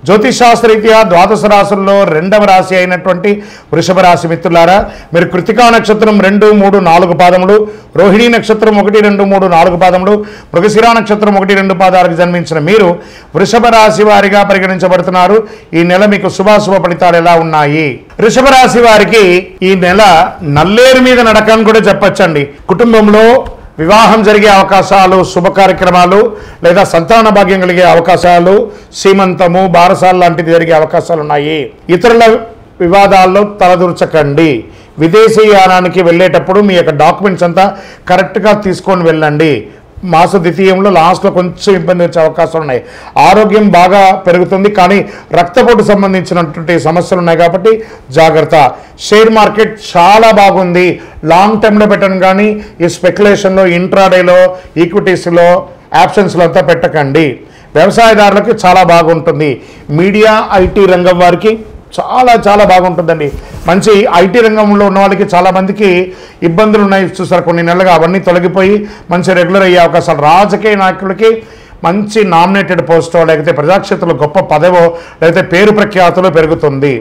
జ్యోతిషాస్త్రరీత్యా ద్వాదశ రాశుల్లో రెండవ రాశి అయినటువంటి వృషభ రాశి మిత్రులారా, మీరు కృతికా నక్షత్రం 2, 3, 4 పాదములు, రోహిణీ నక్షత్రం 1, 2, 3, 4 పాదములు, మృగశిర నక్షత్రం 1, 2 పాదాలకు జన్మించిన మీరు వృషభ రాశి వారిగా పరిగణించబడుతున్నారు. ఈ నెల మీకు శుభాశుభ ఫలితాలు ఎలా ఉన్నాయి? వృషభ రాశి వారికి ఈ నెల నల్లేరు మీద నడక అని కూడా చెప్పచ్చండి. కుటుంబంలో వివాహం జరిగే అవకాశాలు, శుభ కార్యక్రమాలు లేదా సంతాన భాగ్యం కలిగే అవకాశాలు, సీమంతము, బారసాలు లాంటిది జరిగే అవకాశాలు ఉన్నాయి. ఇతరుల వివాదాల్లో తలదూర్చకండి. విదేశీయానానికి వెళ్ళేటప్పుడు మీ యొక్క డాక్యుమెంట్స్ అంతా కరెక్ట్గా తీసుకొని వెళ్ళండి. మాస ద్వితీయంలో లాస్ట్లో కొంచెం ఇబ్బంది వచ్చే అవకాశాలు ఉన్నాయి. ఆరోగ్యం బాగా పెరుగుతుంది, కానీ రక్తపోటు సంబంధించినటువంటి సమస్యలు ఉన్నాయి కాబట్టి జాగ్రత్త. షేర్ మార్కెట్ చాలా బాగుంది. లాంగ్ టర్మ్లో పెట్టండి, కానీ ఈ స్పెక్యులేషన్లో, ఇంట్రాడేలో, ఈక్విటీస్లో, ఆప్షన్స్లో అంతా పెట్టకండి. వ్యవసాయదారులకు చాలా బాగుంటుంది. మీడియా, ఐటీ రంగం వారికి చాలా బాగుంటుందండి. మంచి ఐటీ రంగంలో ఉన్న వాళ్ళకి చాలామందికి ఇబ్బందులు ఉన్నాయి చూసారు కొన్ని నెలలుగా, అవన్నీ తొలగిపోయి మంచి రెగ్యులర్ అయ్యే అవకాశాలు. రాజకీయ నాయకులకి మంచి నామినేటెడ్ పోస్టో, లేకపోతే ప్రజాక్షేత్రంలో గొప్ప పదవో, లేకపోతే పేరు ప్రఖ్యాతులు పెరుగుతుంది.